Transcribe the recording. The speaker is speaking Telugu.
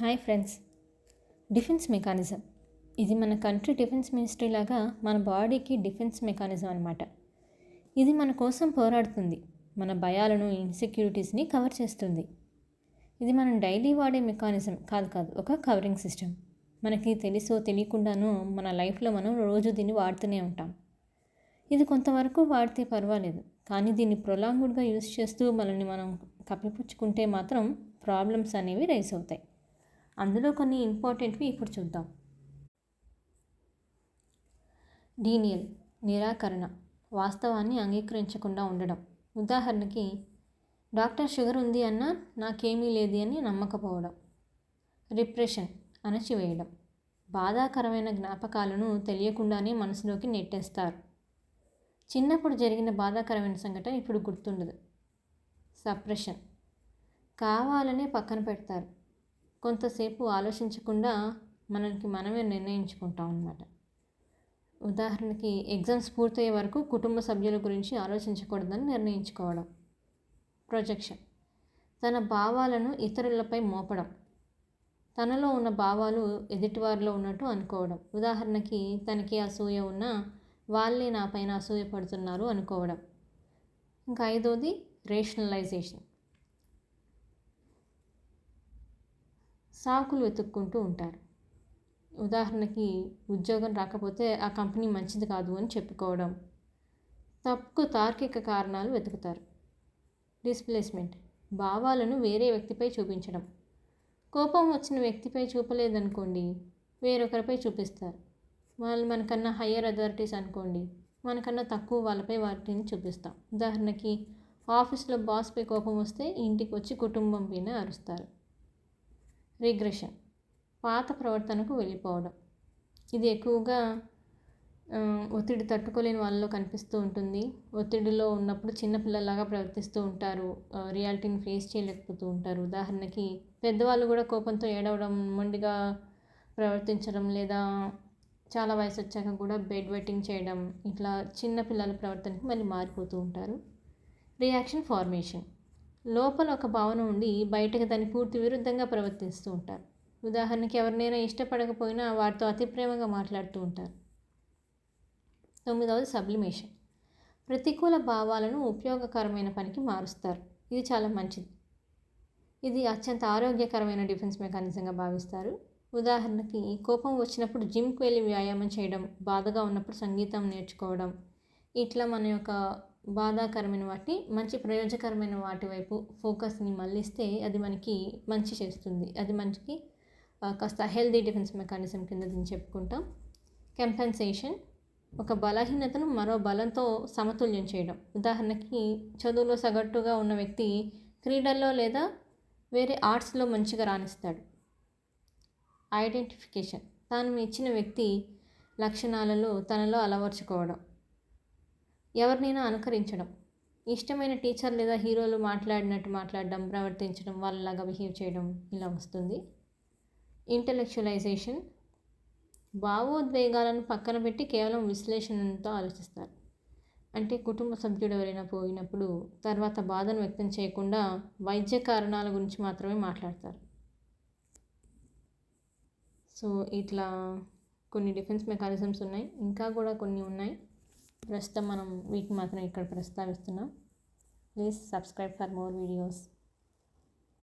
Hi friends. డిఫెన్స్ మెకానిజం ఇది మన కంట్రీ డిఫెన్స్ మినిస్ట్రీ లాగా మన బాడీకి డిఫెన్స్ మెకానిజం అనమాట. ఇది మన కోసం పోరాడుతుంది, మన భయాలను ఇన్సెక్యూరిటీస్ని కవర్ చేస్తుంది. ఇది మనం డైలీ వాడే మెకానిజం కాదు, ఒక కవరింగ్ సిస్టమ్. మనకి తెలుసో తెలియకుండానో మన లైఫ్లో మనం రోజు దీన్ని వాడుతూనే ఉంటాం. ఇది కొంతవరకు వాడితే పర్వాలేదు, కానీ దీన్ని ప్రొలాంగ్డ్గా యూజ్ చేస్తూ మనల్ని మనం కప్పిపుచ్చుకుంటే మాత్రం ప్రాబ్లమ్స్ అనేవి రైజ్ అవుతాయి. అందులో కొన్ని ఇంపార్టెంట్వి ఇప్పుడు చూద్దాం. డీనియల్, నిరాకరణ, వాస్తవాన్ని అంగీకరించకుండా ఉండడం. ఉదాహరణకి డాక్టర్ షుగర్ ఉంది అన్నా నాకేమీ లేదు అని నమ్మకపోవడం. రిప్రెషన్, అణచివేయడం, బాధాకరమైన జ్ఞాపకాలను తెలియకుండానే మనసులోకి నెట్టేస్తారు. చిన్నప్పుడు జరిగిన బాధాకరమైన సంఘటన ఇప్పుడు గుర్తుండదు. సప్రెషన్, కావాలనే పక్కన పెడతారు. కొంతసేపు ఆలోచించకుండా మనకి మనమే నిర్ణయించుకుంటాం అన్నమాట. ఉదాహరణకి ఎగ్జామ్స్ పూర్తయ్యే వరకు కుటుంబ సభ్యుల గురించి ఆలోచించకూడదని నిర్ణయించుకోవడం. ప్రొజెక్షన్, తన భావాలను ఇతరులపై మోపడం. తనలో ఉన్న భావాలు ఎదుటివారిలో ఉన్నట్టు అనుకోవడం. ఉదాహరణకి తనకి అసూయ ఉన్నా వాళ్ళే నా పైన అసూయ పడుతున్నారు అనుకోవడం. ఇంకా 5వది రేషనలైజేషన్, సాకులు వెతుక్కుంటూ ఉంటారు. ఉదాహరణకి ఉద్యోగం రాకపోతే ఆ కంపెనీ మంచిది కాదు అని చెప్పుకోవడం. తప్పుకు తార్కిక కారణాలు వెతుకుతారు. డిస్ప్లేస్మెంట్, భావాలను వేరే వ్యక్తిపై చూపించడం. కోపం వచ్చిన వ్యక్తిపై చూపలేదనుకోండి, వేరొకరిపై చూపిస్తారు. వాళ్ళు మనకన్నా హయ్యర్ అథారిటీస్ అనుకోండి, మనకన్నా తక్కువ వాళ్ళపై వాటిని చూపిస్తాం. ఉదాహరణకి ఆఫీస్లో బాస్పై కోపం వస్తే ఇంటికి వచ్చి కుటుంబం పైన అరుస్తారు. రిగ్రెషన్, పాత ప్రవర్తనకు వెళ్ళిపోవడం. ఇది ఎక్కువగా ఒత్తిడి తట్టుకోలేని వాళ్ళలో కనిపిస్తూ ఉంటుంది. ఒత్తిడిలో ఉన్నప్పుడు చిన్నపిల్లలాగా ప్రవర్తిస్తూ ఉంటారు, రియాలిటీని ఫేస్ చేయలేకపోతూ ఉంటారు. ఉదాహరణకి పెద్దవాళ్ళు కూడా కోపంతో ఏడవడం, మొండిగా ప్రవర్తించడం, లేదా చాలా వయసు వచ్చాక కూడా బెడ్ వెట్టింగ్ చేయడం, ఇట్లా చిన్నపిల్లల ప్రవర్తనకి మళ్ళీ మారిపోతూ ఉంటారు. రియాక్షన్ ఫార్మేషన్, లోపల ఒక భావన ఉండి బయటకు దాన్ని పూర్తి విరుద్ధంగా ప్రవర్తిస్తూ ఉంటారు. ఉదాహరణకి ఎవరినైనా ఇష్టపడకపోయినా వారితో అతి ప్రేమగా మాట్లాడుతూ ఉంటారు. 9వది సబ్లిమేషన్, ప్రతికూల భావాలను ఉపయోగకరమైన పనికి మారుస్తారు. ఇది చాలా మంచిది. ఇది అత్యంత ఆరోగ్యకరమైన డిఫెన్స్ మెకానిజంగా భావిస్తారు. ఉదాహరణకి కోపం వచ్చినప్పుడు జిమ్కి వెళ్ళి వ్యాయామం చేయడం, బాధగా ఉన్నప్పుడు సంగీతం నేర్చుకోవడం, ఇట్లా మన యొక్క బాధాకరమైన వాటిని మంచి ప్రయోజకరమైన వాటి వైపు ఫోకస్ని మళ్ళిస్తే అది మనకి మంచి చేస్తుంది. అది మనకి కాస్త హెల్దీ డిఫెన్స్ మెకానిజం కింద దీన్ని చెప్పుకుంటాం. కంపెన్సేషన్, ఒక బలహీనతను మరో బలంతో సమతుల్యం చేయడం. ఉదాహరణకి చదువులో సగటుగా ఉన్న వ్యక్తి క్రీడల్లో లేదా వేరే ఆర్ట్స్లో మంచిగా రాణిస్తాడు. ఐడెంటిఫికేషన్, తాను ఇచ్చిన వ్యక్తి లక్షణాలలో తనలో అలవర్చుకోవడం. ఎవరినైనా అనుకరించడం, ఇష్టమైన టీచర్ లేదా హీరోలు మాట్లాడినట్టు మాట్లాడడం, ప్రవర్తించడం, వాళ్ళలాగా బిహేవ్ చేయడం ఇలా వస్తుంది. ఇంటలెక్చువలైజేషన్, భావోద్వేగాలను పక్కన పెట్టి కేవలం విశ్లేషణతో ఆలోచిస్తారు. అంటే కుటుంబ సభ్యుడు ఎవరైనా పోయినప్పుడు తర్వాత బాధను వ్యక్తం చేయకుండా వైద్య కారణాల గురించి మాత్రమే మాట్లాడతారు. సో ఇట్లా కొన్ని డిఫెన్స్ మెకానిజమ్స్ ఉన్నాయి, ఇంకా కూడా కొన్ని ఉన్నాయి. ప్రస్తుతం మనం వీటిని మాత్రం ఇక్కడ ప్రస్తావిస్తున్నాం. Please subscribe for more videos.